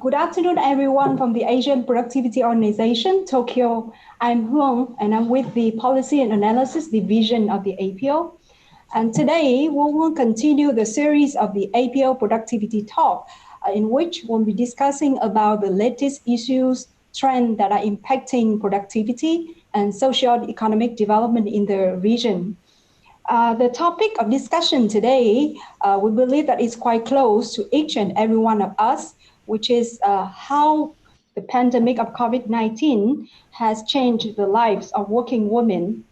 Good afternoon, everyone from the Asian Productivity Organization, Tokyo. I'm Huang, and I'm with the Policy and Analysis Division of the APO. And today, we will continue the series of the APO Productivity Talk, in which we'll be discussing about the latest issues, trends that are impacting productivity and socio-economic development in the region. The topic of discussion today, we believe that it's quite close to each and every one of us, which is how the pandemic of COVID-19 has changed the lives of working women.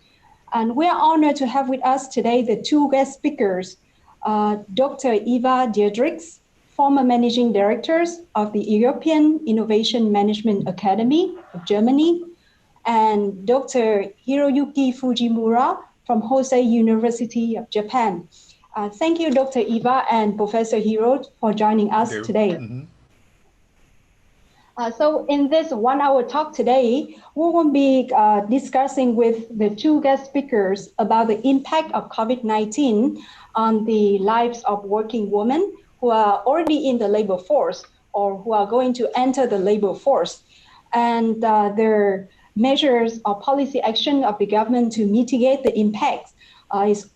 And we are honored to have with us today the two guest speakers, Dr. Eva Diedrichs, former managing directors of the European Innovation Management Academy of Germany, and Dr. Hiroyuki Fujimura from Hosei University of Japan. Thank you, Dr. Eva and Professor Hiro, for joining us today. Mm-hmm. So in this 1 hour talk today, we will be discussing with the two guest speakers about the impact of COVID-19 on the lives of working women who are already in the labor force or who are going to enter the labor force, and their measures or policy action of the government to mitigate the impacts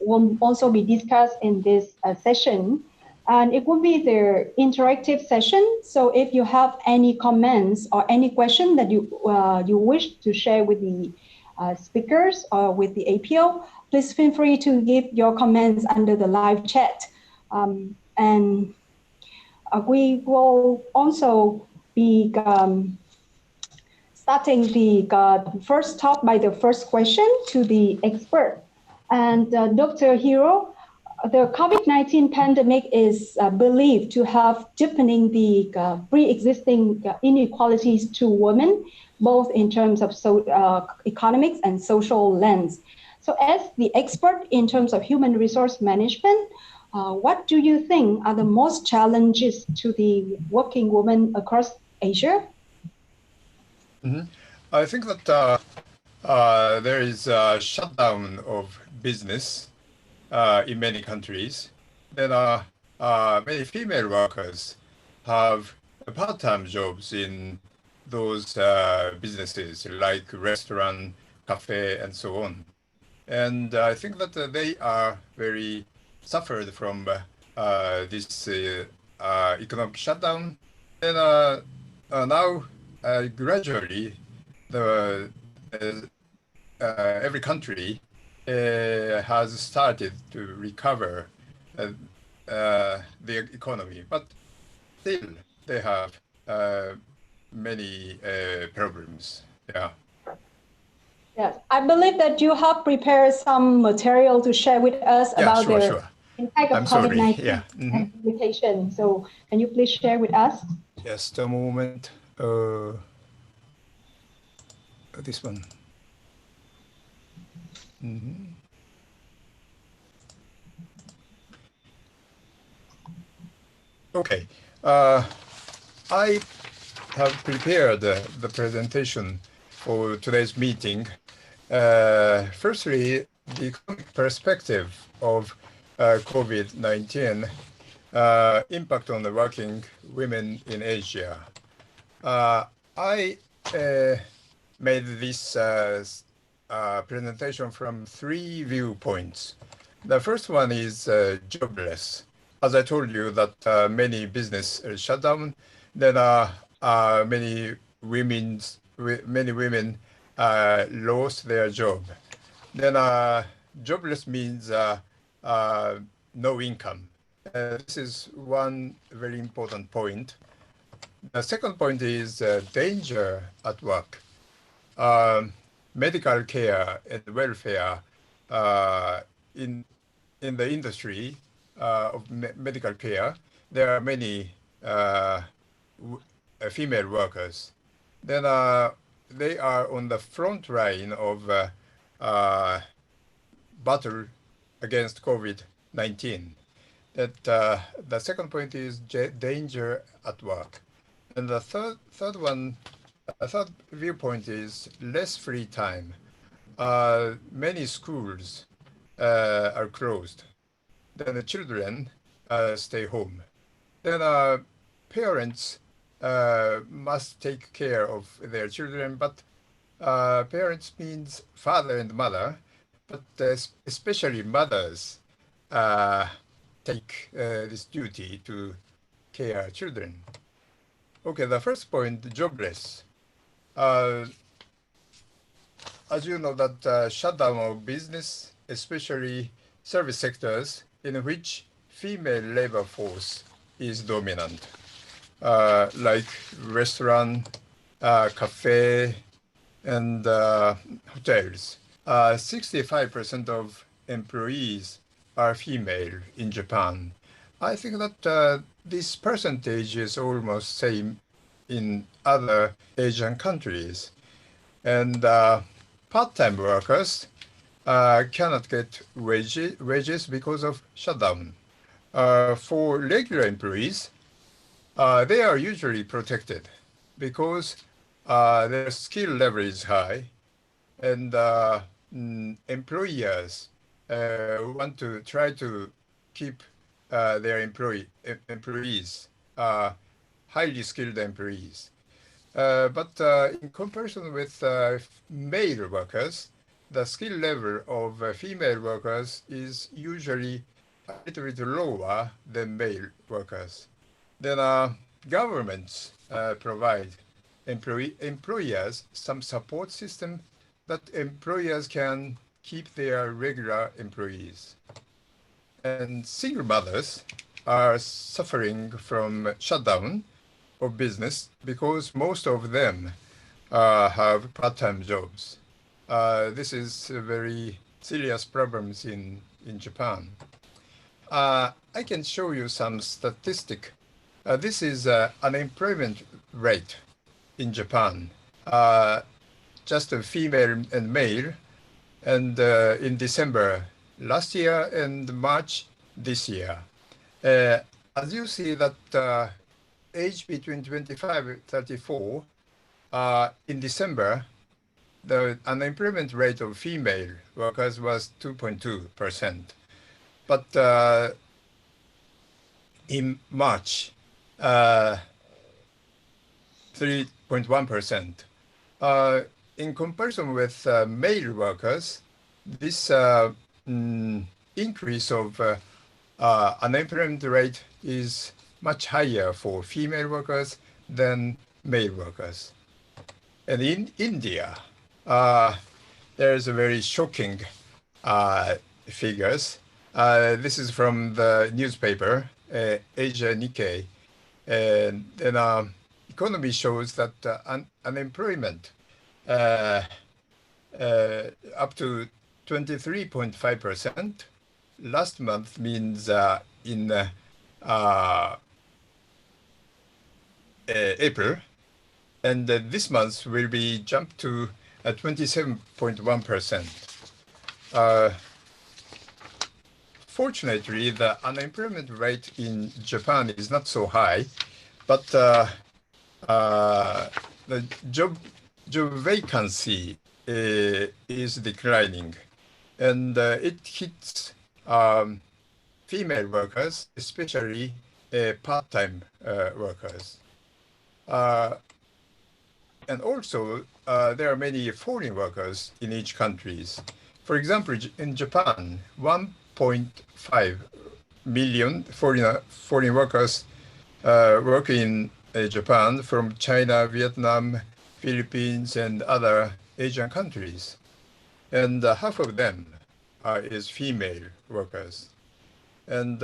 will also be discussed in this session. And it will be their interactive session. So if you have any comments or any question that you wish to share with the speakers or with the APO, please feel free to give your comments under the live chat. And we will also be starting the first talk by the first question to the expert. And Dr. Hiro, the COVID-19 pandemic is believed to have deepening the pre-existing inequalities to women, both in terms of economics and social lens. So as the expert in terms of human resource management, what do you think are the most challenges to the working woman across Asia? Mm-hmm. I think that there is a shutdown of business in many countries. Then many female workers have part-time jobs in those businesses like restaurant, cafe, and so on. And I think that they are very suffered from this economic shutdown. And now gradually every country has started to recover the economy, but still they have many problems. Yeah. Yes, I believe that you have prepared some material to share with us about the impact of COVID-19 and implication. So can you please share with us? Just a moment. This one. Mm-hmm. Okay. I have prepared the presentation for today's meeting. Firstly, the economic perspective of COVID-19 impact on the working women in Asia. I made this presentation from three viewpoints. The first one is jobless. As I told you that many business shut down, then many women lost their job. Then jobless means no income. This is one very important point. The second point is danger at work. Medical care and welfare in the industry of medical care, there are many female workers. Then they are on the front line of battle against COVID-19. That the second point is danger at work, and the third viewpoint is less free time. Many schools are closed. Then the children stay home. Then parents must take care of their children, but parents means father and mother, but especially mothers take this duty to care children. Okay, the first point, jobless. Uh, as you know that shutdown of business, especially service sectors in which female labor force is dominant, like restaurant, cafe, and hotels. 65% of employees are female in Japan. I think that this percentage is almost same in other Asian countries. And part-time workers cannot get wages because of shutdown. For regular employees, they are usually protected because their skill level is high, and employers want to try to keep their employees, highly skilled employees. But in comparison with male workers, the skill level of female workers is usually a little bit lower than male workers. Then governments provide employers some support system that employers can keep their regular employees. And single mothers are suffering from shutdown of business because most of them have part-time jobs. This is a very serious problems in Japan. I can show you some statistic. This is unemployment rate in Japan, just a female and male, and in December last year and March this year. As you see that age between 25 and 34, in December, the unemployment rate of female workers was 2.2%. But in March, 3.1%. In comparison with male workers, this increase of unemployment rate is much higher for female workers than male workers. And in India, there's a very shocking figures. This is from the newspaper, Asia Nikkei. And then economy shows that unemployment up to 23.5%. Last month means in April, and this month will be jumped to 27.1%. Fortunately, the unemployment rate in Japan is not so high, but the job vacancy is declining, and it hits female workers, especially part-time workers. And also, there are many foreign workers in each countries. For example, in Japan, 1.5 million foreign workers work in Japan from China, Vietnam, Philippines, and other Asian countries. And half of them is female workers. And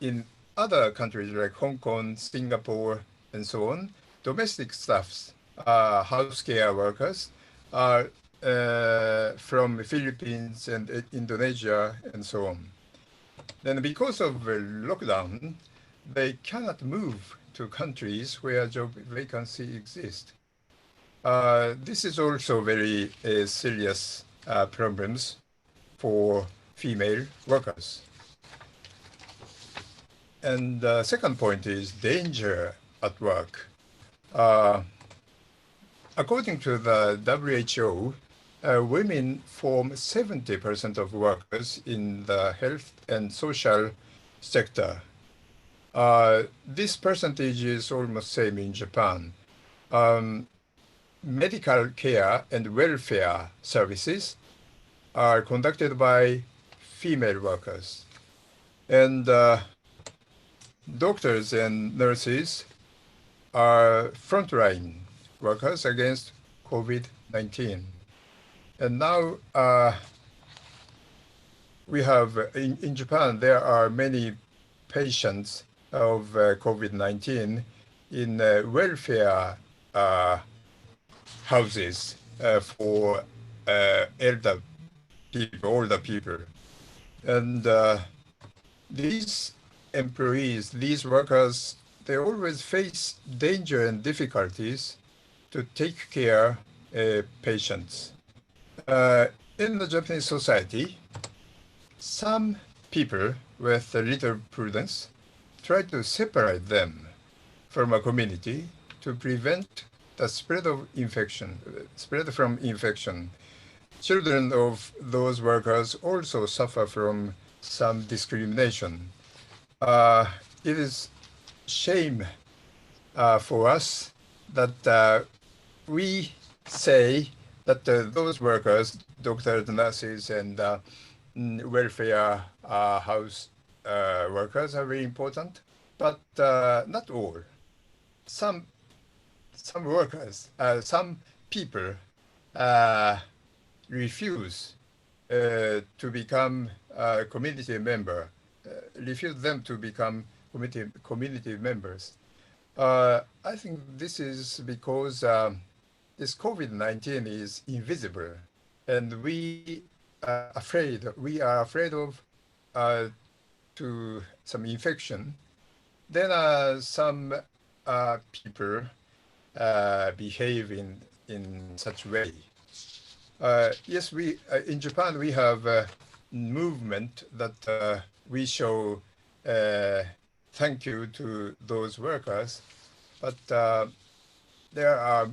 in other countries like Hong Kong, Singapore, and so on, domestic staffs, house care workers, are from Philippines and Indonesia and so on. Then because of lockdown, they cannot move to countries where job vacancy exists. This is also very serious problems for female workers. And the second point is danger at work. According to the WHO, women form 70% of workers in the health and social sector. This percentage is almost same in Japan. Medical care and welfare services are conducted by female workers. And doctors and nurses are frontline workers against COVID-19. And now we have, in Japan, there are many patients of COVID-19 in welfare houses for older people. And these employees, these workers, they always face danger and difficulties to take care of patients. In the Japanese society, some people with a little prudence try to separate them from a community to prevent the spread from infection. Children of those workers also suffer from some discrimination. It is shame for us that we say that those workers, doctors, nurses, and welfare house workers are very important, but not all. Some workers, some people refuse to become a community member, refuse them to become community members. I think this is because this COVID-19 is invisible, and we are afraid of to some infection. Then some people behave in such way. Yes, we in Japan we have a movement that we show thank you to those workers, but there are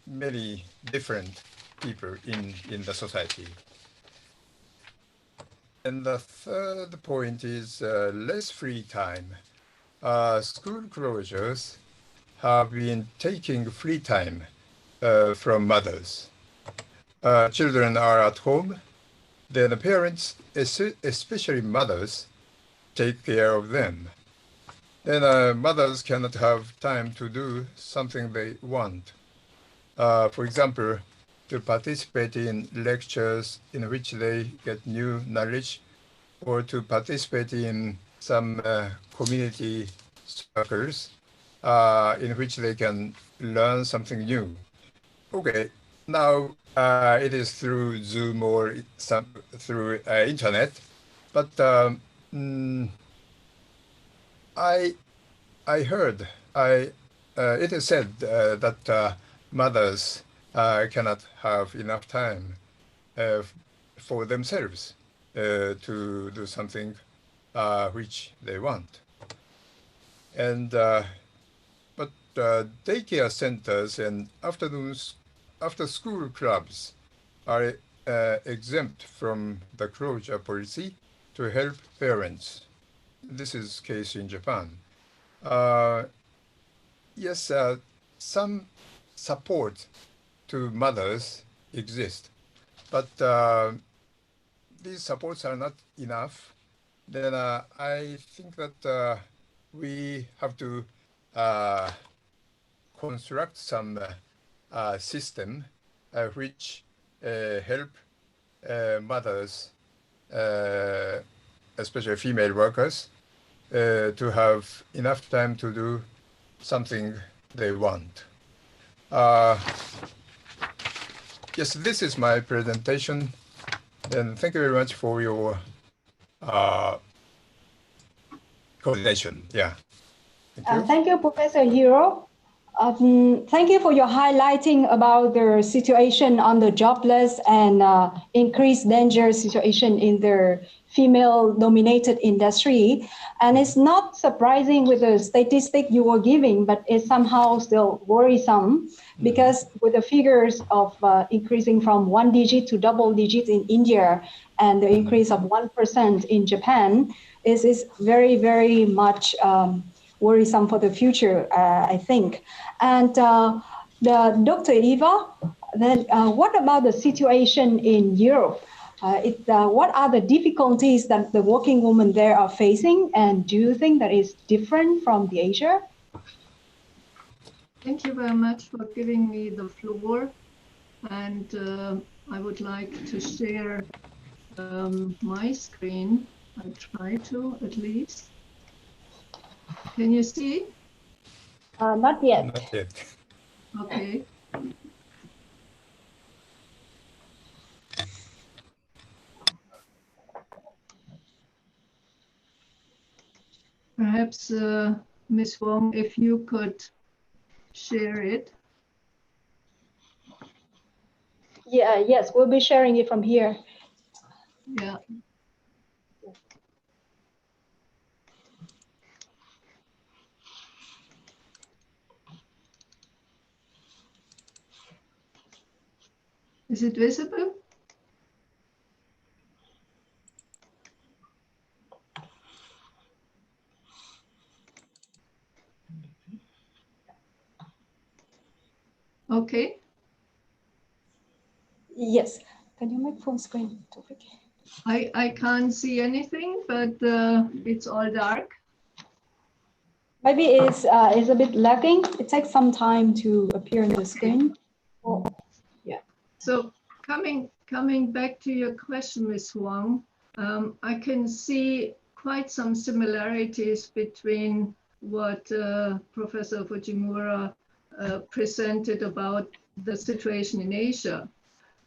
many different people in the society. And the third point is less free time. School closures have been taking free time from mothers. Children are at home, then the parents, especially mothers, take care of them. Then mothers cannot have time to do something they want. For example, to participate in lectures in which they get new knowledge, or to participate in some community circles in which they can learn something new. Okay, now it is through Zoom or through internet, but I heard it is said that mothers cannot have enough time for themselves to do something which they want. And but daycare centers and after-school clubs are exempt from the closure policy to help parents. This is the case in Japan. Yes, some support to mothers exist, but these supports are not enough. Then I think that we have to construct some system which help mothers, especially female workers, to have enough time to do something they want. Yes, this is my presentation, and thank you very much for your coordination. Yeah. Thank you. Thank you, Professor Hiro. Thank you for your highlighting about the situation on the jobless and increased danger situation in the female-dominated industry. And it's not surprising with the statistic you were giving, but it's somehow still worrisome because with the figures of increasing from 1 digit to double digits in India and the increase of 1% in Japan, is very, very much worrisome for the future, I think. And Dr. Eva, then what about the situation in Europe? What are the difficulties that the working women there are facing? And do you think that is different from the Asia? Thank you very much for giving me the floor. And I would like to share my screen. I try to, at least. Can you see? Not yet. Not yet. Okay. Perhaps, Ms. Wong, if you could share it. Yeah, yes, we'll be sharing it from here. Yeah. Is it visible? Okay. Yes. Can you make full screen? I can't see anything, but it's all dark. Maybe it's a bit lagging. It takes some time to appear on the screen. Oh, yeah. So coming back to your question, Ms. Huang, I can see quite some similarities between what Professor Fujimura presented about the situation in Asia.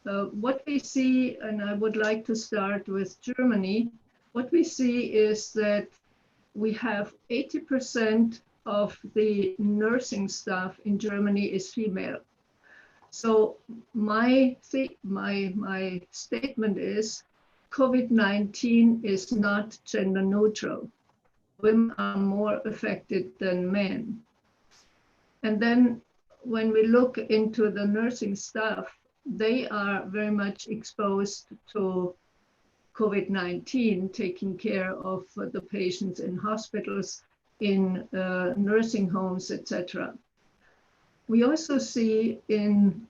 What we see, and I would like to start with Germany, what we see is that we have 80% of the nursing staff in Germany is female. So my statement is COVID-19 is not gender neutral. Women are more affected than men. And then when we look into the nursing staff, they are very much exposed to COVID-19, taking care of the patients in hospitals, in nursing homes, etc. We also see in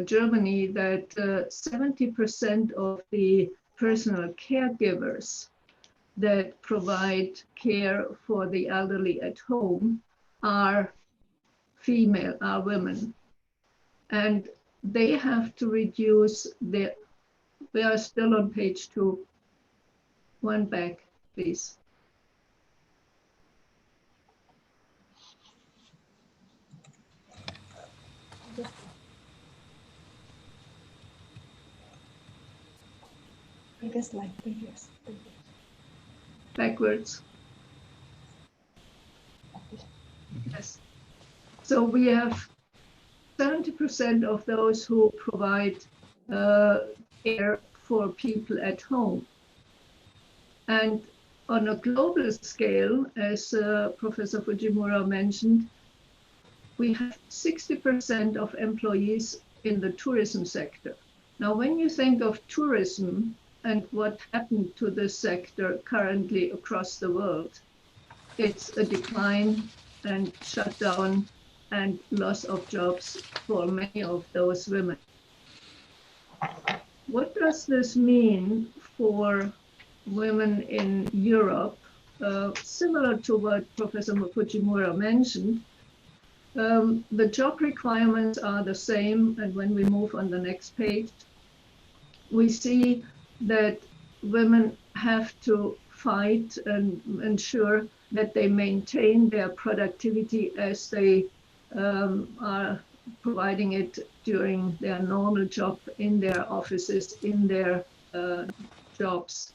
Germany that 70% of the personal caregivers that provide care for the elderly at home are female, are women. And they have to reduce their, we are still on page 2. One back, please. Previous slide, previous. Backwards. Yes. So we have 70% of those who provide care for people at home. And on a global scale, as Professor Fujimura mentioned, we have 60% of employees in the tourism sector. Now, when you think of tourism and what happened to this sector currently across the world, it's a decline and shutdown and loss of jobs for many of those women. What does this mean for women in Europe? Similar to what Professor Fujimura mentioned, the job requirements are the same, and when we move on the next page, we see that women have to fight and ensure that they maintain their productivity as they are providing it during their normal job in their offices, in their jobs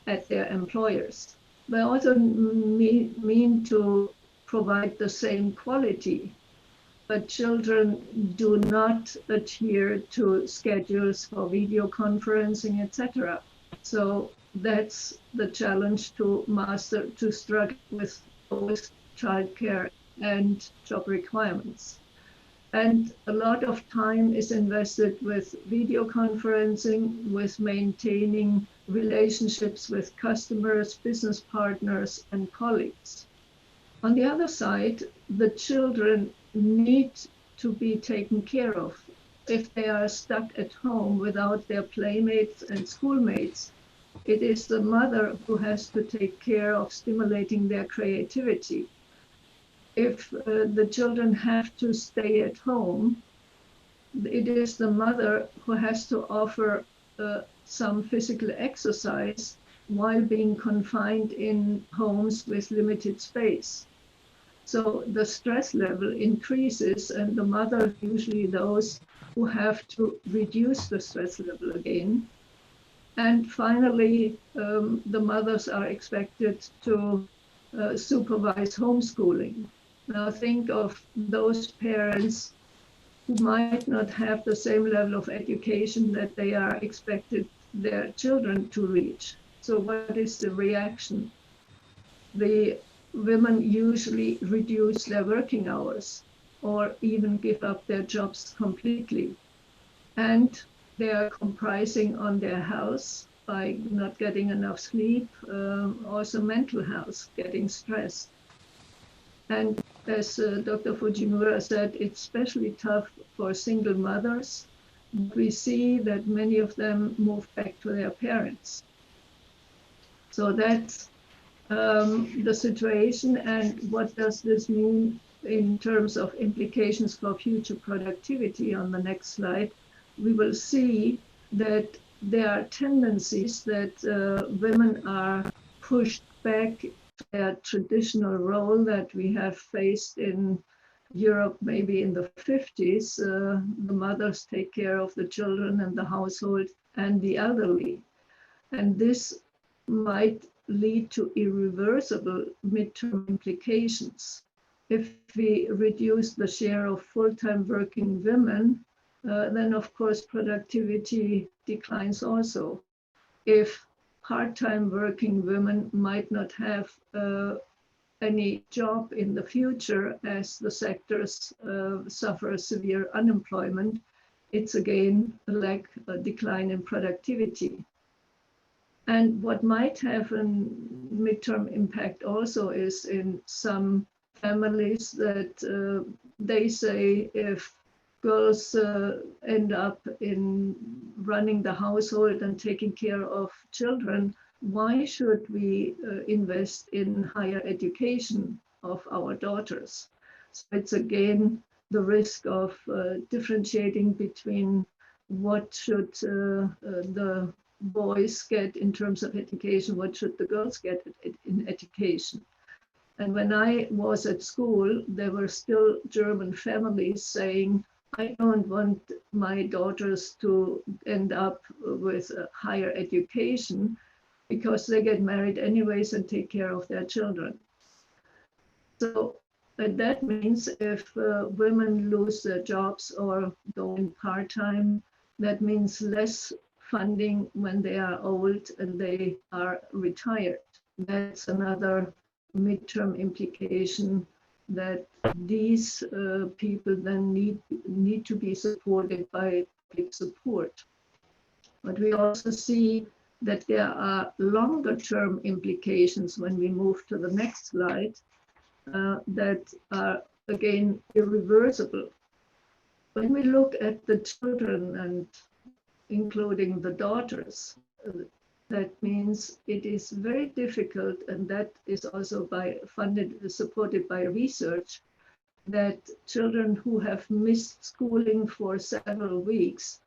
at their employers. They also mean to provide the same quality, but children do not adhere to schedules for video conferencing, etc. So that's the challenge to master, to struggle with both childcare and job requirements. And a lot of time is invested with video conferencing, with maintaining relationships with customers, business partners, and colleagues. On the other side, the children need to be taken care of. If they are stuck at home without their playmates and schoolmates, it is the mother who has to take care of stimulating their creativity. If the children have to stay at home, it is the mother who has to offer some physical exercise while being confined in homes with limited space. So the stress level increases, and the mother are usually those who have to reduce the stress level again. And finally, the mothers are expected to supervise homeschooling. Now think of those parents who might not have the same level of education that they are expected their children to reach. So what is the reaction? The women usually reduce their working hours or even give up their jobs completely. And they are compromising on their health by not getting enough sleep, also mental health, getting stressed. And as Dr. Fujimura said, it's especially tough for single mothers. We see that many of them move back to their parents. So that's the situation. And what does this mean in terms of implications for future productivity? On the next slide, we will see that there are tendencies that women are pushed back to their traditional role that we have faced in Europe, maybe in the 50s. The mothers take care of the children and the household and the elderly. And this might lead to irreversible midterm implications. If we reduce the share of full-time working women, then of course productivity declines also. If part-time working women might not have any job in the future as the sectors suffer severe unemployment, it's again a decline in productivity. And what might have a midterm impact also is in some families that they say if girls end up in running the household and taking care of children, why should we invest in higher education of our daughters? So it's again the risk of differentiating between what should the boys get in terms of education, what should the girls get in education. And when I was at school, there were still German families saying, I don't want my daughters to end up with a higher education because they get married anyways and take care of their children. So that means if women lose their jobs or go in part-time, that means less funding when they are old and they are retired. That's another midterm implication, that these people then need to be supported by public support. But we also see that there are longer term implications when we move to the next slide that are again irreversible. When we look at the children and including the daughters, that means it is very difficult, and that is also supported by research, that children who have missed schooling for several weeks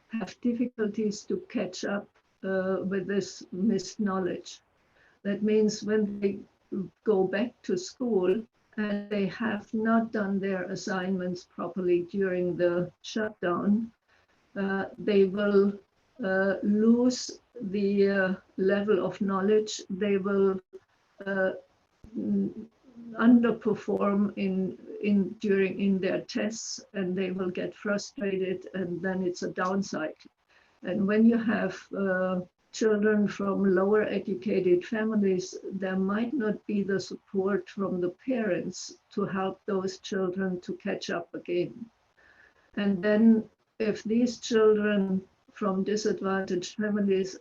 have difficulties to catch up with this missed knowledge. That means when they go back to school and they have not done their assignments properly during the shutdown, they will lose the level of knowledge. They will underperform in their tests, and they will get frustrated, and then it's a down cycle. And when you have children from lower educated families, there might not be the support from the parents to help those children to catch up again. And then if these children from disadvantaged families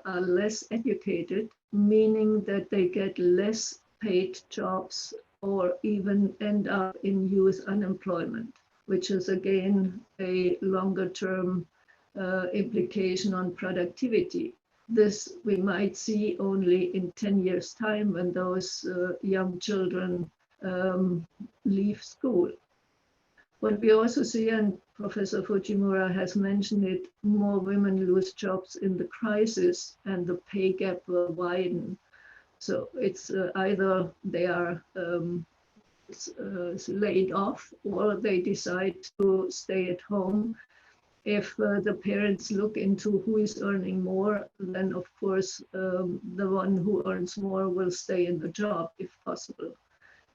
are less educated, meaning that they get less paid jobs or even end up in youth unemployment, which is again a longer term implication on productivity. This we might see only in 10 years' time when those young children leave school. What we also see, and Professor Fujimura has mentioned it, more women lose jobs in the crisis and the pay gap will widen. So it's either they are laid off or they decide to stay at home. If the parents look into who is earning more, then of course the one who earns more will stay in the job if possible.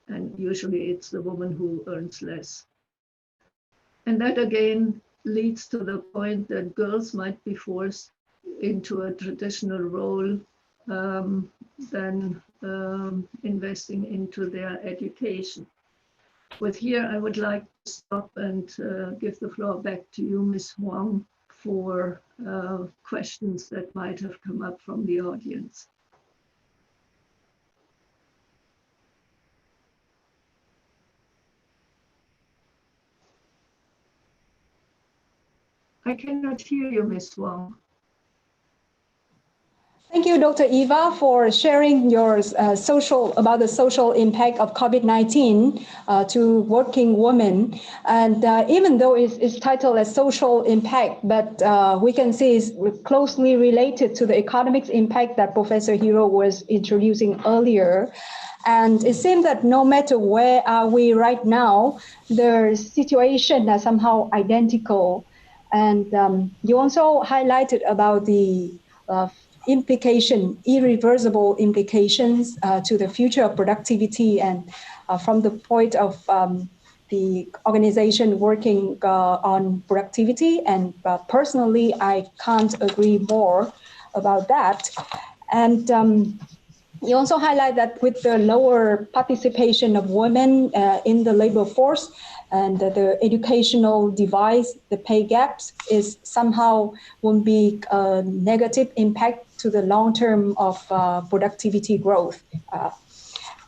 And usually it's the woman who earns less. And that again leads to the point that girls might be forced into a traditional role than investing into their education. With here, I would like to stop and give the floor back to you, Ms. Huang, for questions that might have come up from the audience. I cannot hear you, Ms. Huang. Thank you, Dr. Eva, for sharing your about the social impact of COVID-19 to working women. And even though it's titled as social impact, but we can see it's closely related to the economic impact that Professor Hiro was introducing earlier. And it seems that no matter where are we right now, the situation is somehow identical. And you also highlighted about the irreversible implications to the future of productivity, and from the point of the organization working on productivity. And personally, I can't agree more about that. And you also highlight that with the lower participation of women in the labor force and the educational divide, the pay gaps is somehow won't be a negative impact to the long term of productivity growth.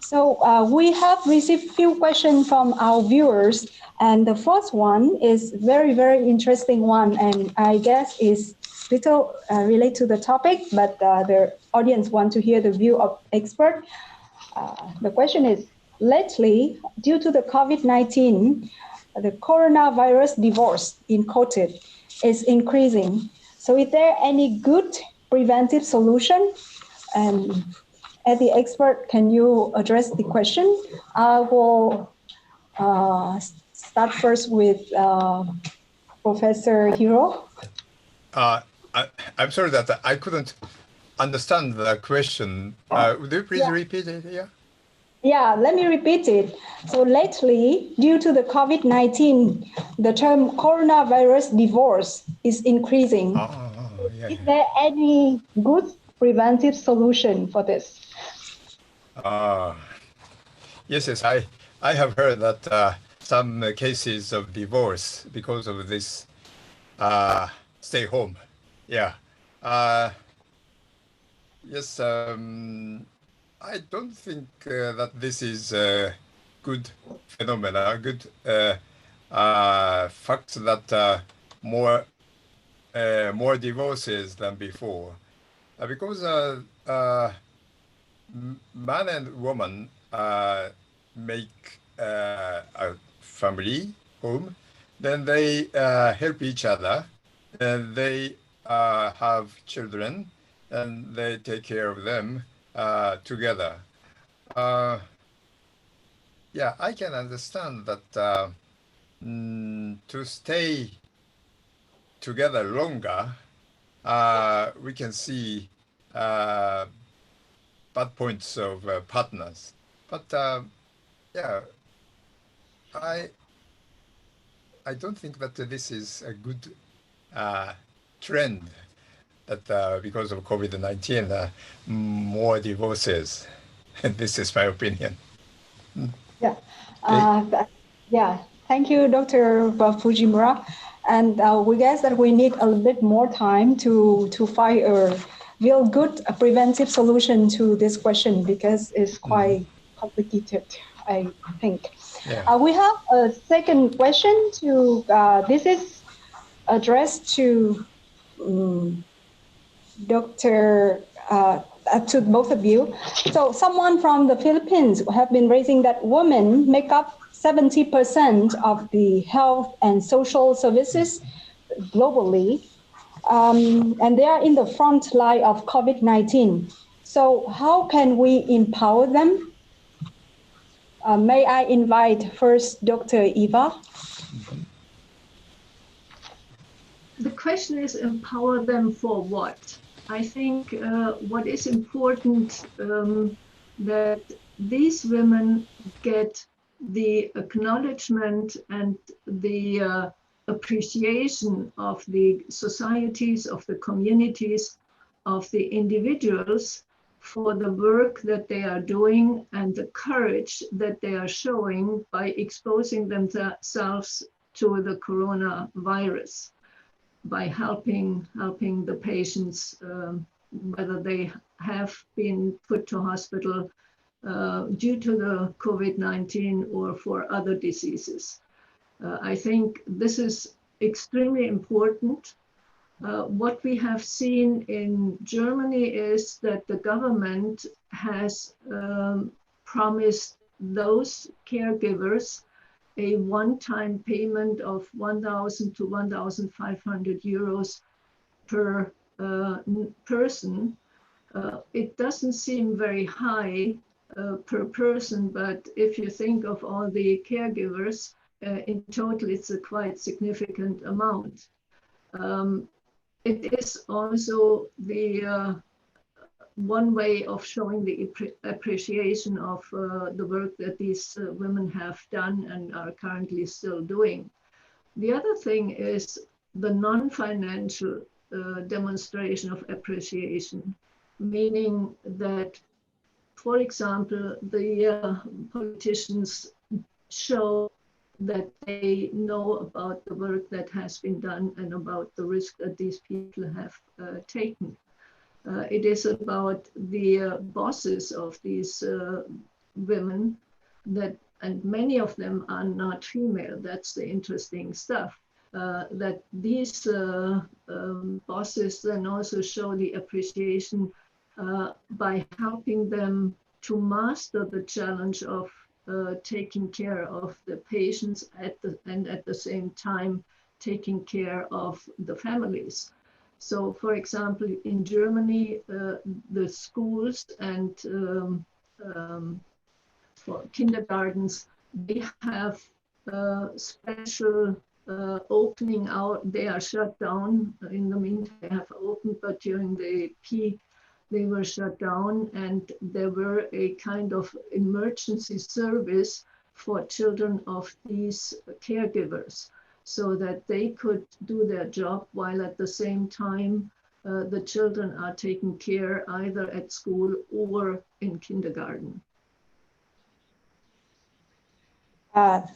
So we have received a few questions from our viewers, and the first one is very, very interesting one, and I guess is little related to the topic, but the audience want to hear the view of expert. The question is, lately, due to the COVID-19, the coronavirus divorce in quoted is increasing. So is there any good preventive solution? And as the expert, can you address the question? I will start first with Professor Hiro. I'm sorry that I couldn't understand the question. Would you please repeat it? Yeah. Yeah, let me repeat it. So lately, due to the COVID-19, the term coronavirus divorce is increasing. Is there any good preventive solution for this? Yes, I have heard that some cases of divorce because of this stay home. Yeah. Yes, I don't think that this is a good phenomena, good fact that more divorces than before, because man and woman make a family home, then they help each other, and they have children, and they take care of them together. Yeah, I can understand that to stay together longer, we can see bad points of partners. But yeah, I don't think that this is a good trend, that because of COVID-19, more divorces. This is my opinion. Yeah. Yeah. Thank you, Dr. Fujimura. And we guess that we need a little bit more time to find a real good preventive solution to this question, because it's quite complicated, I think. Yeah. We have a second question to, this is addressed to Dr. To both of you. So someone from the Philippines have been raising that women make up 70% of the health and social services globally, and they are in the front line of COVID-19. So how can we empower them? May I invite first Dr. Eva? The question is, empower them for what? I think what is important that these women get the acknowledgement and the appreciation of the societies, of the communities, of the individuals for the work that they are doing and the courage that they are showing by exposing themselves to the coronavirus, by helping the patients, whether they have been put to hospital due to the COVID-19 or for other diseases. I think this is extremely important. What we have seen in Germany is that the government has promised those caregivers a one-time payment of 1,000 to 1,500 euros per person. It doesn't seem very high per person, but if you think of all the caregivers, in total it's a quite significant amount. It is also the one way of showing the appreciation of the work that these women have done and are currently still doing. The other thing is the non-financial demonstration of appreciation, meaning that, for example, the politicians show that they know about the work that has been done and about the risk that these people have taken. It is about the bosses of these women, that, and many of them are not female. That's the interesting stuff. That these bosses then also show the appreciation by helping them to master the challenge of taking care of the patients and at the same time taking care of the families. So, for example, in Germany, the schools and for kindergartens, they have special opening out. They are shut down. In the meantime, they have opened, but during the peak, they were shut down, and there were a kind of emergency service for children of these caregivers, so that they could do their job while at the same time the children are taken care either at school or in kindergarten.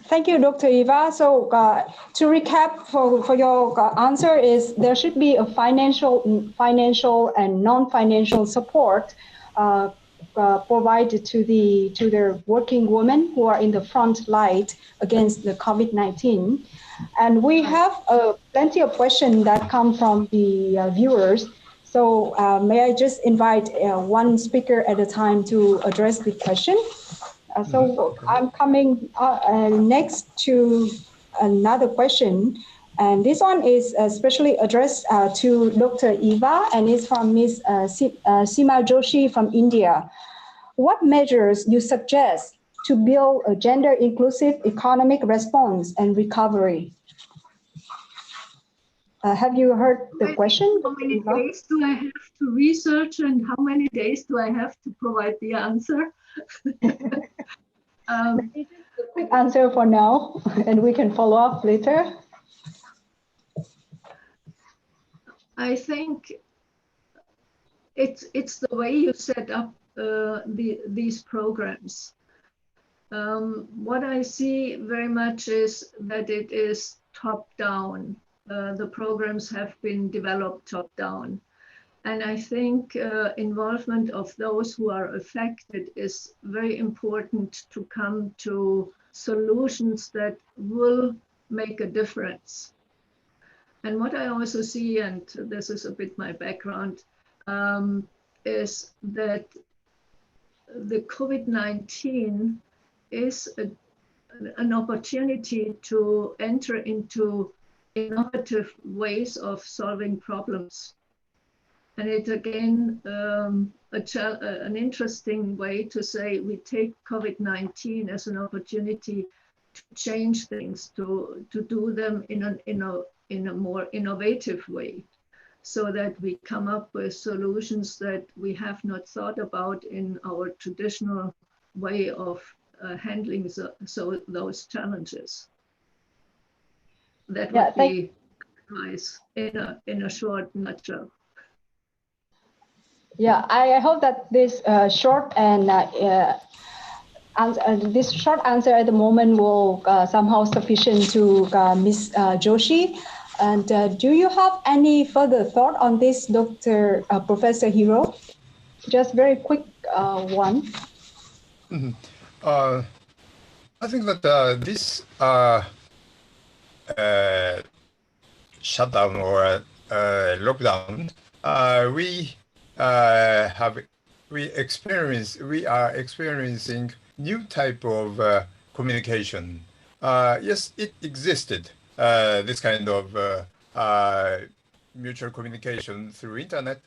Thank you, Dr. Eva. So to recap for your answer is there should be a financial and non-financial support provided to the working women who are in the front line against the COVID-19. And we have plenty of questions that come from the viewers. So may I just invite one speaker at a time to address the question? So I'm coming next to another question, and this one is especially addressed to Dr. Eva, and is from Ms. Seema Joshi from India. What measures you suggest to build a gender-inclusive economic response and recovery? Have you heard the question? How many days do I have to research, and how many days do I have to provide the answer? A quick answer for now, and we can follow up later. I think it's the way you set up these programs. What I see very much is that it is top down. The programs have been developed top down. And I think involvement of those who are affected is very important to come to solutions that will make a difference. And what I also see, and this is a bit my background, is that the COVID-19 is an opportunity to enter into innovative ways of solving problems. And it's again an interesting way to say we take COVID-19 as an opportunity to change things, to do them in a more innovative way, so that we come up with solutions that we have not thought about in our traditional way of handling those challenges. That would be advice in a short nutshell. Yeah, I hope that this short answer at the moment will somehow sufficient to Ms. Joshi. And do you have any further thought on this, Professor Hiro? Just very quick one. Mm-hmm. I think that this shutdown or lockdown, we are experiencing new type of communication. Yes, it existed, this kind of mutual communication through internet,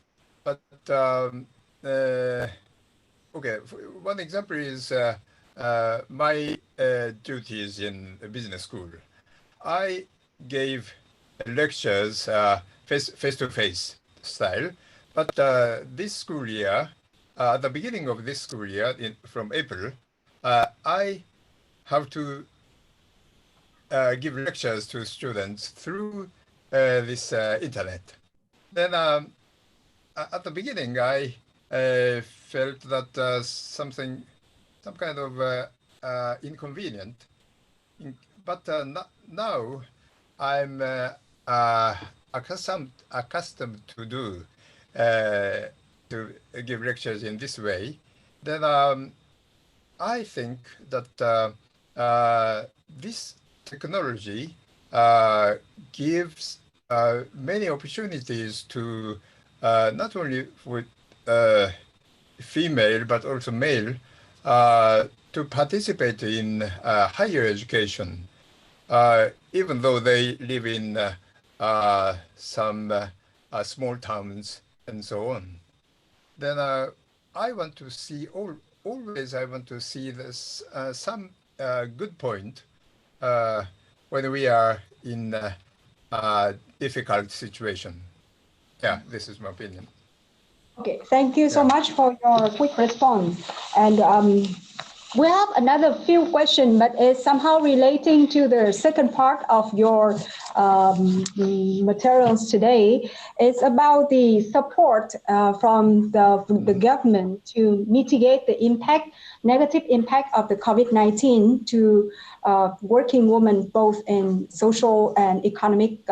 but okay, one example is my duties in a business school. I gave lectures face-to-face style, but this school year, at the beginning of this school year, from April, I have to give lectures to students through this internet. Then at the beginning, I felt that some kind of inconvenient, but now I'm accustomed to do to give lectures in this way. Then I think that this technology gives many opportunities to not only with female but also male to participate in higher education, even though they live in some small towns and so on. Then I want to see always I want to see this some good point when we are in a difficult situation. Yeah, this is my opinion. Okay, thank you so much for your quick response. And we have another few questions, but it's somehow relating to the second part of your materials today. It's about the support from the government to mitigate the negative impact of the COVID-19 to working women, both in social and economic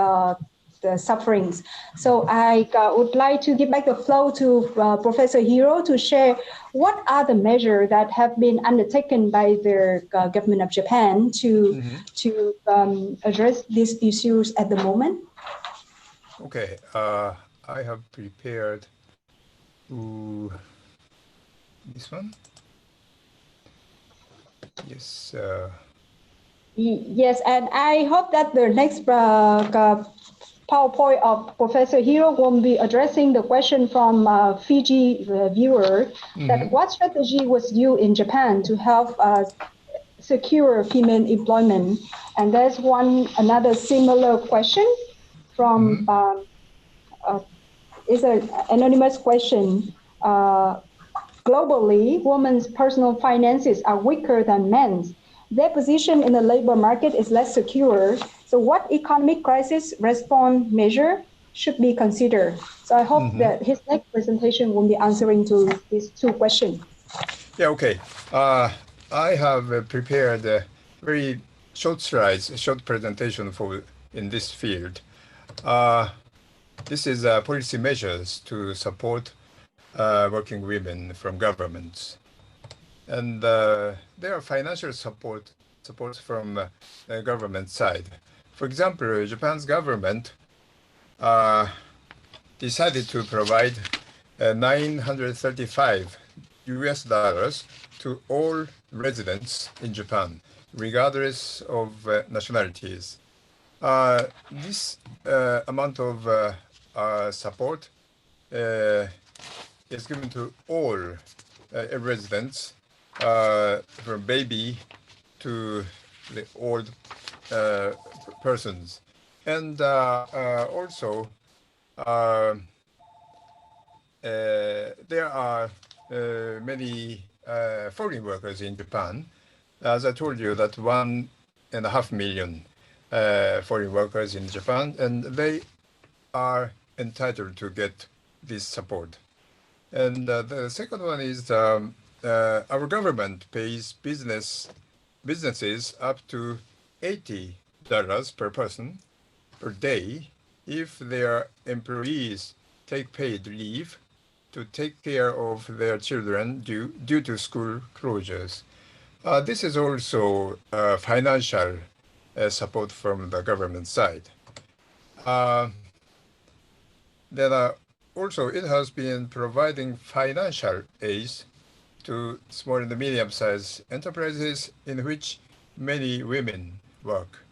the sufferings. So I would like to give back the floor to Professor Hiro to share what are the measures that have been undertaken by the government of Japan to address these issues at the moment. Okay, I have prepared this one. Yes. Yes, and I hope that the next PowerPoint of Professor Hiro will be addressing the question from Fiji viewer that what strategy was used in Japan to help secure female employment? And there's another similar question from is an anonymous question. Globally, women's personal finances are weaker than men's. Their position in the labor market is less secure. So what economic crisis response measure should be considered? So I hope that his next presentation will be answering to these two questions. Yeah, okay. I have prepared a very short slides, a short presentation in this field. This is policy measures to support working women from governments. And there are financial supports from government side. For example, Japan's government decided to provide $935 to all residents in Japan, regardless of nationalities. This amount of support is given to all residents, from baby to the old persons. And also, there are many foreign workers in Japan. As I told you, that 1.5 million foreign workers in Japan, and they are entitled to get this support. And the second one is our government pays businesses up to $80 per person per day if their employees take paid leave to take care of their children due to school closures. This is also financial support from the government side. Then also it has been providing financial aid to small and medium-sized enterprises in which many women work.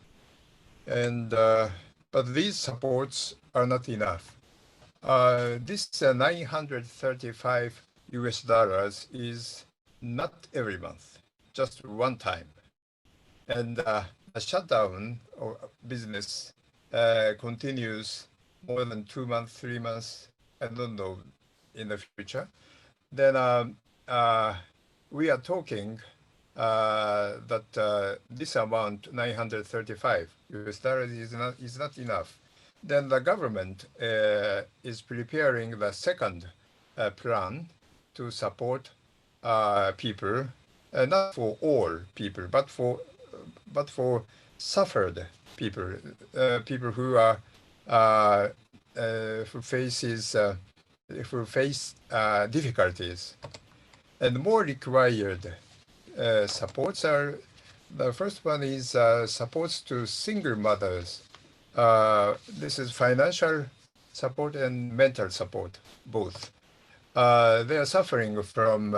And but these supports are not enough. This $935 is not every month, just one time. And a shutdown of business continues more than 2 months, 3 months, I don't know, in the future. Then we are talking that this amount, $935 is not enough. Then the government is preparing the second plan to support people, not for all people, but for suffered people, people who are who face difficulties. And more required supports are, the first one is supports to single mothers. This is financial support and mental support, both. They are suffering from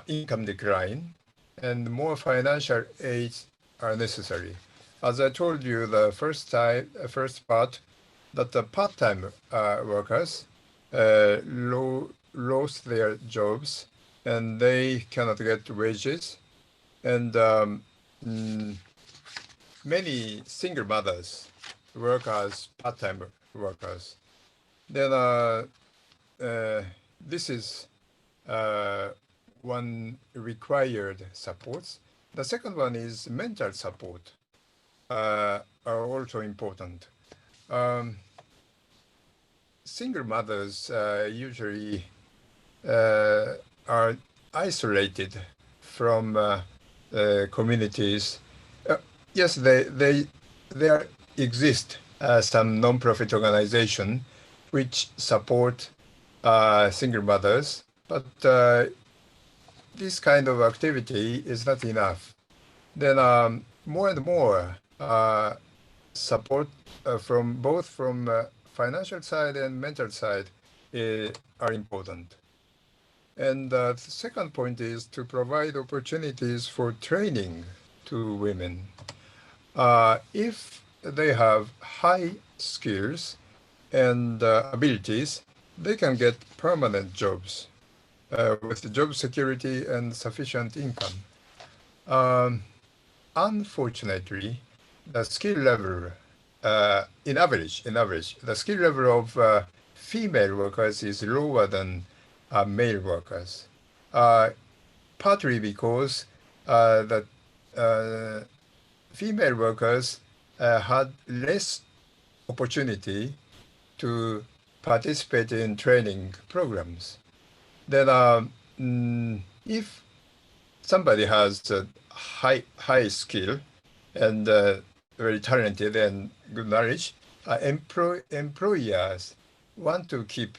income decline, and more financial aids are necessary. As I told you, the first part, that the part-time workers lost their jobs and they cannot get wages, and many single mothers work as part-time workers. Then this is one required supports. The second one is mental support are also important. Single mothers usually are isolated from communities. Yes, there exist some non-profit organization which support single mothers, but this kind of activity is not enough. Then more and more support from both financial side and mental side are important. And the second point is to provide opportunities for training to women. If they have high skills and abilities, they can get permanent jobs with job security and sufficient income. Unfortunately, the skill level, in average, the skill level of female workers is lower than male workers, partly because the female workers had less opportunity to participate in training programs. Then if somebody has a high skill and very talented and good knowledge, employers want to keep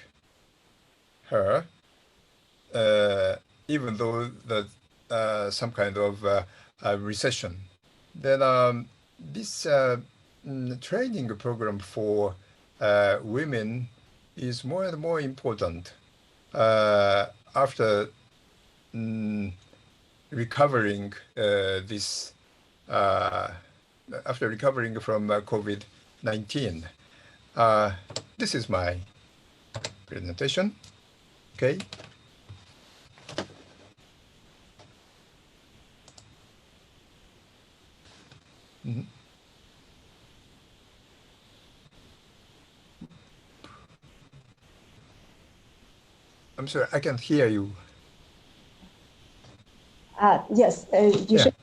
her, even though the some kind of recession. Then this training program for women is more and more important after recovering this after recovering from COVID-19. This is my presentation. Okay. Mm-hmm. I'm sorry, I can't hear you. Yes, you Yeah. should.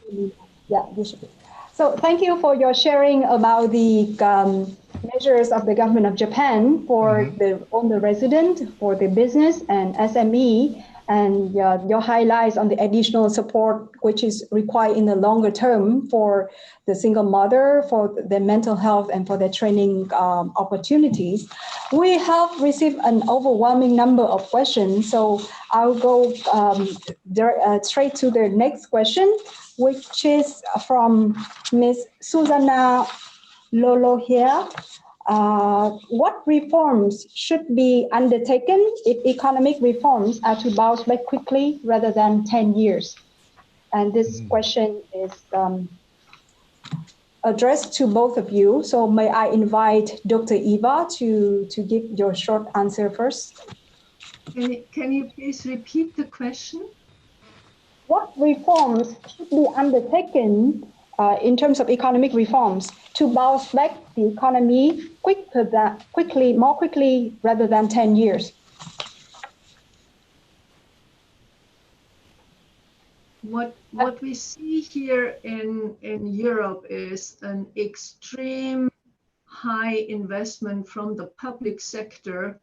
Yeah, you should. So thank you for your sharing about the measures of the government of Japan for on the resident, for the business and SME, and your highlights on the additional support which is required in the longer term for the single mother, for their mental health, and for their training opportunities. We have received an overwhelming number of questions, so I'll go straight to the next question, which is from Ms. Susanna Lolo here. What reforms should be undertaken if economic reforms are to bounce back quickly rather than 10 years? And this question is addressed to both of you. So may I invite Dr. Eva to give your short answer first? Can you please repeat the question? What reforms should be undertaken in terms of economic reforms to bounce back the economy more quickly rather than 10 years? What we see here in Europe is an extreme high investment from the public sector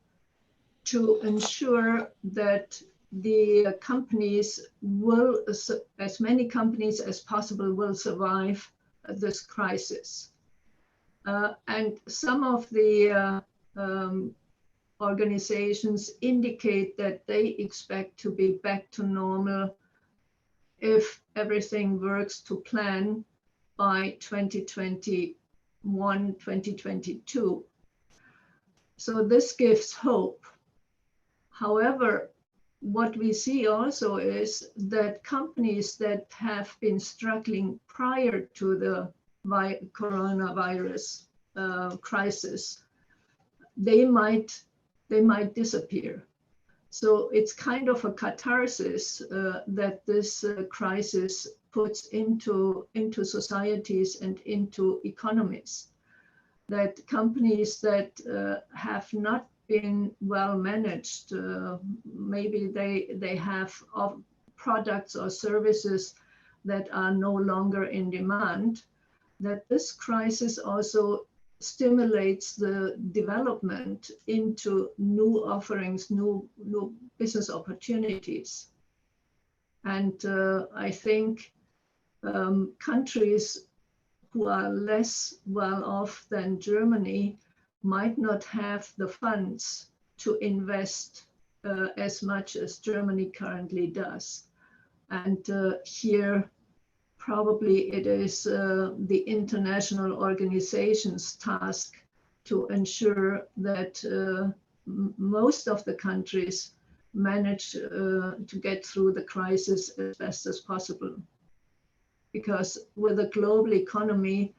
to ensure that the companies will, as many companies as possible, will survive this crisis. And some of the organizations indicate that they expect to be back to normal if everything works to plan by 2021, 2022. So this gives hope. However, what we see also is that companies that have been struggling prior to the coronavirus crisis, they might disappear. So it's kind of a catharsis that this crisis puts into societies and into economies. That companies that have not been well managed, maybe they have products or services that are no longer in demand, that this crisis also stimulates the development into new offerings, new business opportunities. And I think countries who are less well off than Germany might not have the funds to invest as much as Germany currently does. And here, probably it is the international organization's task to ensure that most of the countries manage to get through the crisis as best as possible. Because with a global economy,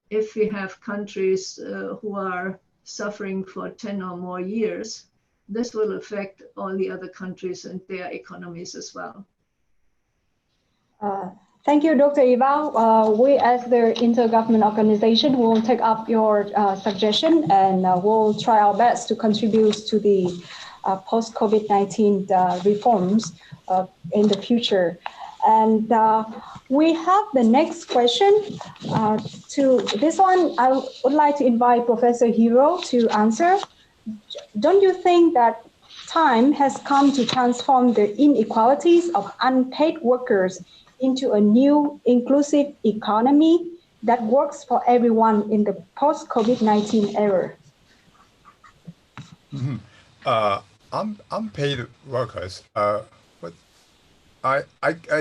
if we have countries who are suffering for 10 or more years, this will affect all the other countries and their economies as well. Thank you, Dr. Eva. We, as the intergovernment organization, will take up your suggestion and we'll try our best to contribute to the post-COVID-19 reforms in the future. And we have the next question. To this one, I would like to invite Professor Hiro to answer. Don't you think that time has come to transform the inequalities of unpaid workers into a new inclusive economy that works for everyone in the post-COVID-19 era? Unpaid workers. But I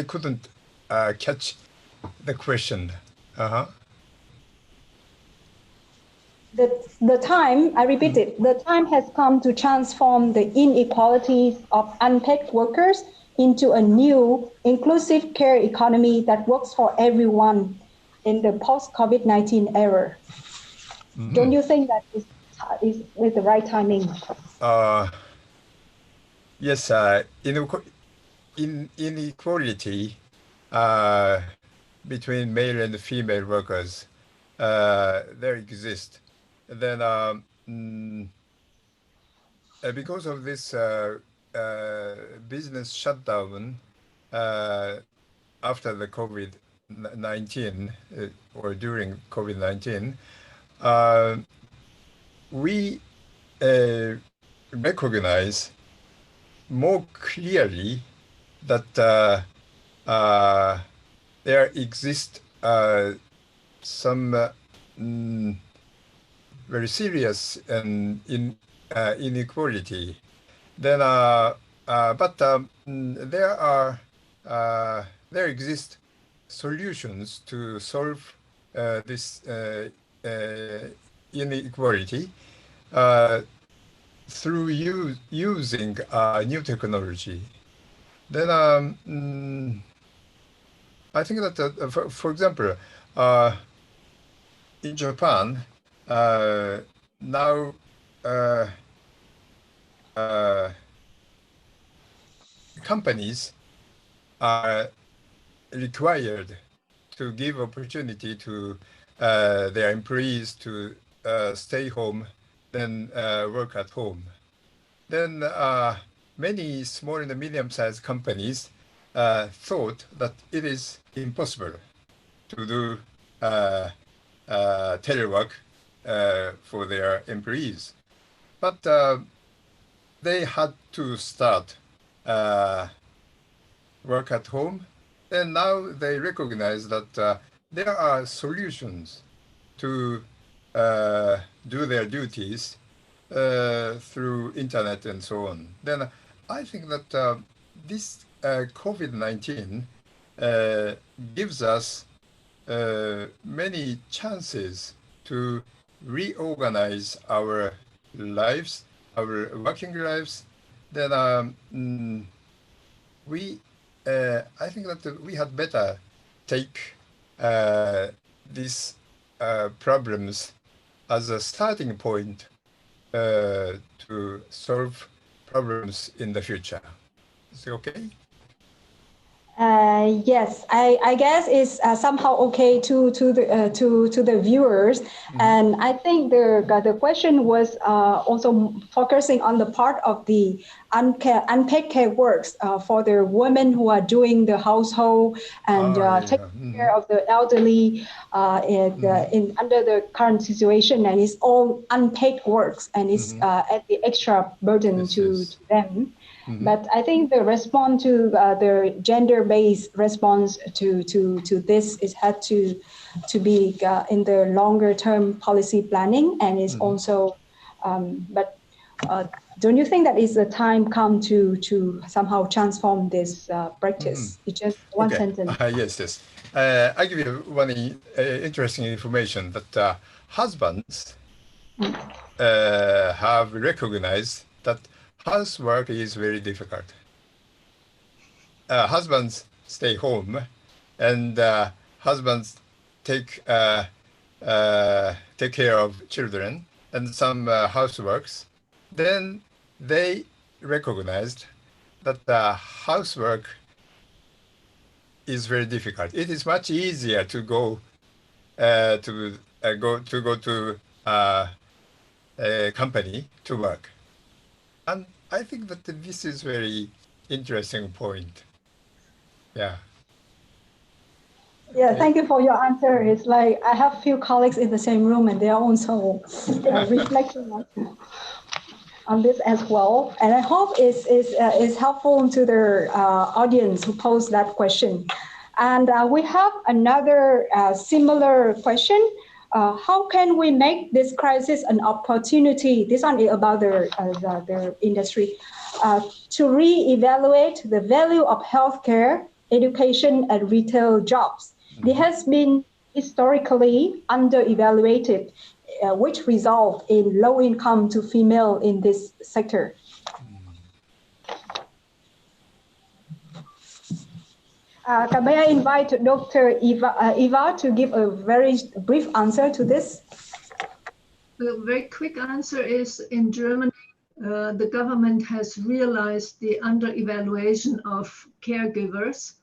couldn't catch the question. Uh-huh. The time, I repeat it, the time has come to transform the inequalities of unpaid workers into a new inclusive care economy that works for everyone in the post-COVID-19 era. Don't you think that is the right timing? Yes, inequality between male and female workers there exist. Then because of this business shutdown after the COVID-19 or during COVID-19, we recognize more clearly that there exist some very serious inequality. Then, but there exist solutions to solve this inequality through using new technology. Then I think that, for example, in Japan, now companies are required to give opportunity to their employees to stay home, then work at home. Then many small and medium-sized companies thought that it is impossible to do telework for their employees. But they had to start work at home, and now they recognize that there are solutions to do their duties through internet and so on. Then I think that this COVID-19 gives us many chances to reorganize our lives, our working lives. Then I think that we had better take these problems as a starting point to solve problems in the future. Is it okay? Yes, I guess it's somehow okay to the viewers, and I think the question was also focusing on the part of the unpaid care works for the women who are doing the household and taking care of the elderly in under the current situation, and it's all unpaid works, and it's at the extra burden to them. But I think the response to the gender-based response to this is had to be in the longer-term policy planning, and is also. But don't you think that is the time come to somehow transform this practice? It's just one sentence. Yes. I give you one interesting information that husbands have recognized that housework is very difficult. Husbands stay home, and husbands take care of children and some houseworks. Then they recognized that housework is very difficult. It is much easier to go to a company to work. And I think that this is very interesting point. Yeah. Yeah, thank you for your answer. It's like I have few colleagues in the same room, and they are also reflecting on this as well. And I hope is helpful to the audience who posed that question. And we have another similar question. How can we make this crisis an opportunity? This one is about their industry. To re-evaluate the value of healthcare, education, and retail jobs. This has been historically under-evaluated, which result in low income to female in this sector. May I invite Dr. Eva to give a very brief answer to this? The very quick answer is in Germany, the government has realized the under-evaluation of caregivers.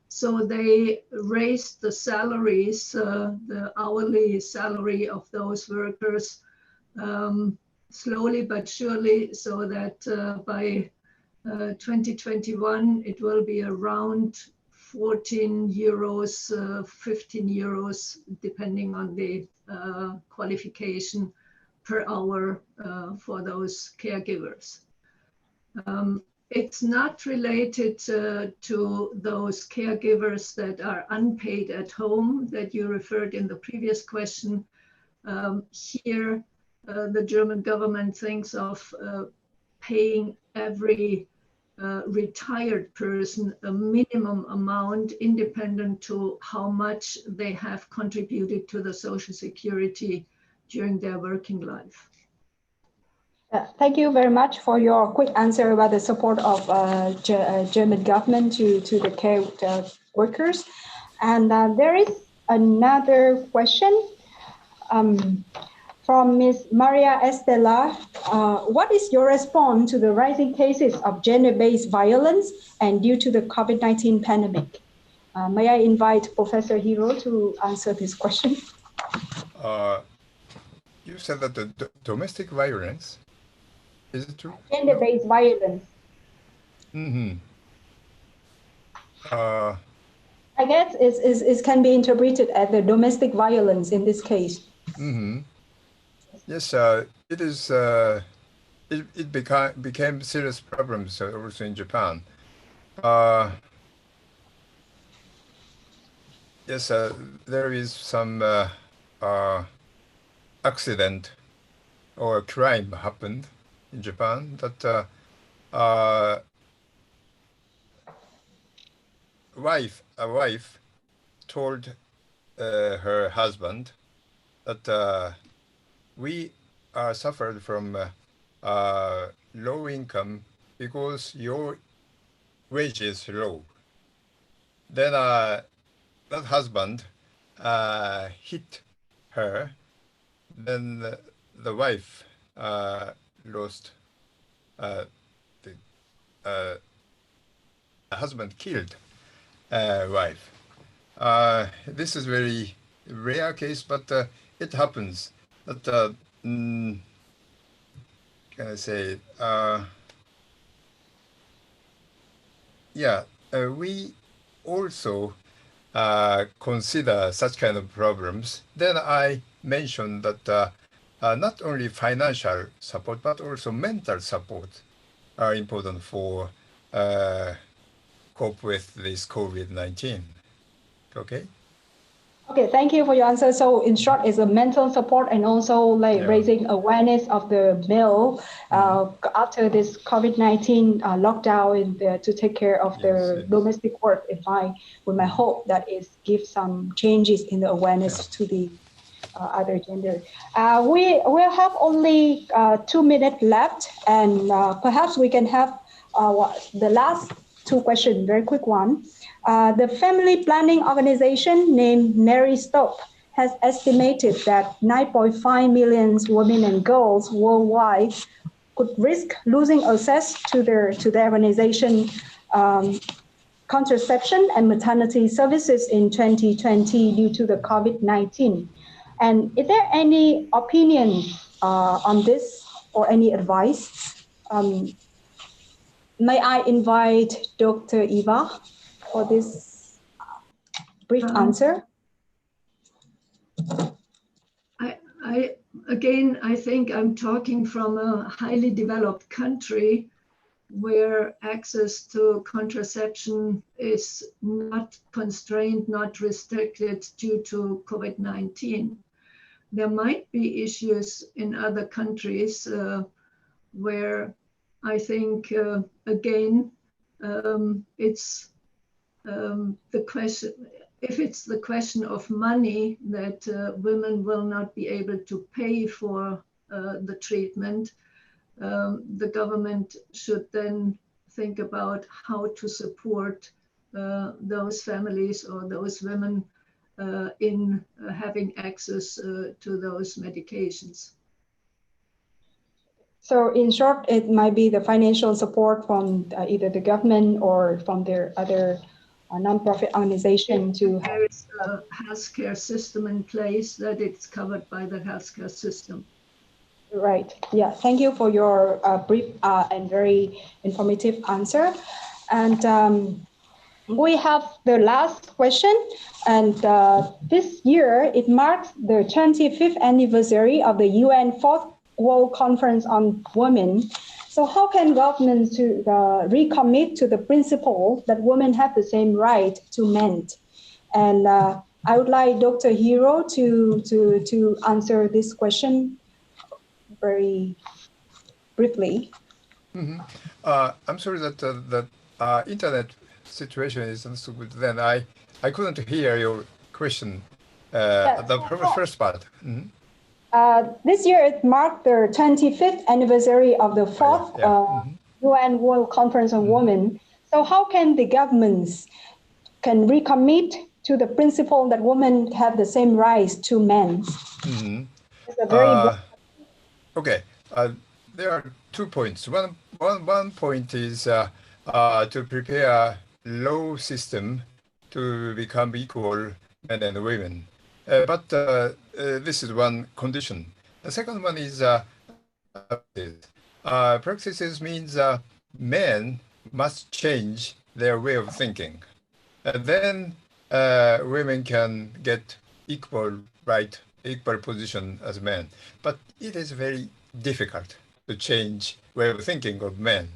So they raised the salaries, the hourly salary of those workers slowly but surely, so that by 2021, it will be around 14 euros, 15 euros, depending on the qualification per hour for those caregivers. It's not related to those caregivers that are unpaid at home that you referred in the previous question. Here, the German government thinks of paying every retired person a minimum amount independent to how much they have contributed to the Social Security during their working life. Thank you very much for your quick answer about the support of German government to the care workers. And there is another question from Ms. Maria Estela. What is your response to the rising cases of gender-based violence and due to the COVID-19 pandemic? May I invite Professor Hiro to answer this question? You said that the domestic violence, is it true? Gender-based violence. Mm-hmm. I guess it can be interpreted as the domestic violence in this case. Mm-hmm. Yes, it is. It became serious problems also in Japan. Yes, there is some accident or crime happened in Japan that a wife told her husband that we are suffered from low income because your wage is low. Then that husband hit her. Then the wife lost. The husband killed wife. This is very rare case, but it happens. But can I say? Yeah, we also consider such kind of problems. Then I mentioned that not only financial support, but also mental support are important for cope with this COVID-19. Okay? Okay, thank you for your answer. So in short, it's a mental support and also raising awareness of the male after this COVID-19 lockdown to take care of their domestic work. With my hope that it gives some changes in the awareness to the other gender. We will have only 2 minutes left, and perhaps we can have the last two questions, very quick one. The family planning organization named Mary Stop has estimated that 9.5 million women and girls worldwide could risk losing access to their organization contraception and maternity services in 2020 due to the COVID-19. And is there any opinion on this or any advice? May I invite Dr. Eva for this brief answer? I think I'm talking from a highly developed country where access to contraception is not constrained, not restricted due to COVID-19. There might be issues in other countries where I think, again, it's the question, if it's the question of money that women will not be able to pay for the treatment, the government should then think about how to support those families or those women in having access to those medications. So in short, it might be the financial support from either the government or from their other nonprofit organization to have. There is a healthcare system in place that it's covered by the healthcare system. Right. Yeah. Thank you for your brief and very informative answer. And we have the last question. And this year, it marks the 25th anniversary of the UN 4th World Conference on Women. So how can governments to recommit to the principle that women have the same right to men? And I would like Dr. Hiro to answer this question very briefly. Mm-hmm. I'm sorry that the internet situation is not so good. Then I couldn't hear your question. The first part. Mm-hmm. This year it marked the 25th anniversary of the 4th UN World Conference on Women. So how can the governments can recommit to the principle that women have the same rights to men? Mm-hmm. It's a very okay. There are 2 points. One point is to prepare law system to become equal men and women. But this is one condition. The second one is practices means men must change their way of thinking. And then women can get equal right, equal position as men. But it is very difficult to change way of thinking of men.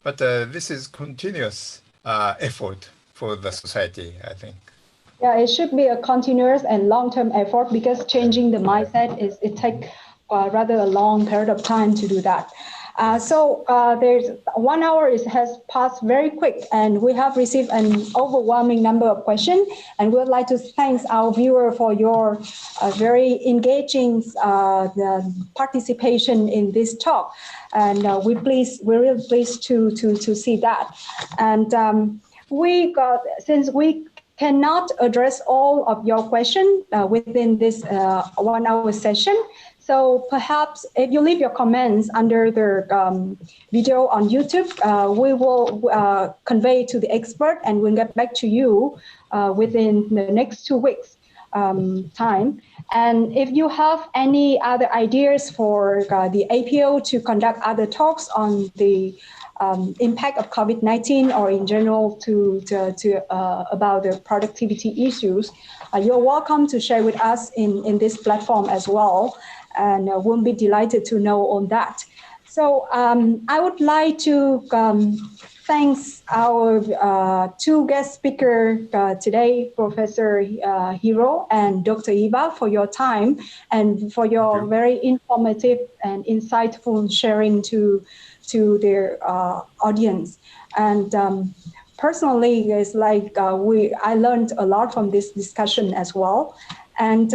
But this is continuous effort for the society, I think. Yeah, it should be a continuous and long-term effort because changing the mindset it takes rather a long period of time to do that. So there's 1 hour has passed very quick, and we have received an overwhelming number of questions. And we would like to thank our viewer for your very engaging participation in this talk. And we're really pleased to see that. And since we cannot address all of your questions within this 1 hour session. So perhaps if you leave your comments under the video on YouTube, we will convey to the expert and we'll get back to you within the next 2 weeks time. And if you have any other ideas for the APO to conduct other talks on the impact of COVID-19 or in general about the productivity issues, you're welcome to share with us in this platform as well. And we'll be delighted to know on that. So I would like to thank our 2 guest speakers today, Professor Hiro and Dr. Iba, for your time and for your very informative and insightful sharing to their audience. And personally, it's like I learned a lot from this discussion as well. And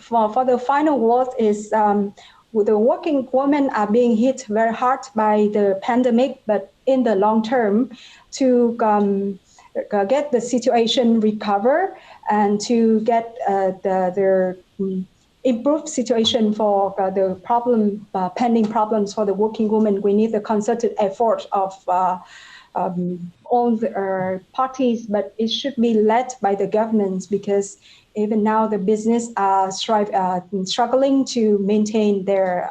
for the final word is the working women are being hit very hard by the pandemic, but in the long term, to get the situation recover and to get their improved situation for the pending problems for the working women, we need the concerted effort of all the parties, but it should be led by the governments because even now the business are struggling to maintain their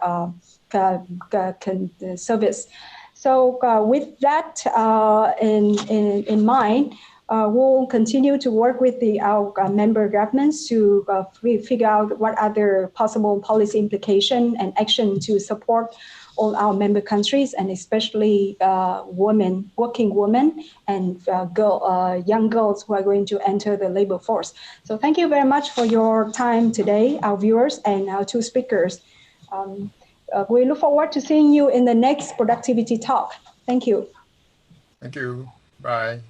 service. So with that in mind, we'll continue to work with our member governments to figure out what are the possible policy implications and action to support all our member countries, and especially women, working women, and young girls who are going to enter the labor force. So thank you very much for your time today, our viewers and our two speakers. We look forward to seeing you in the next productivity talk. Thank you. Thank you. Bye.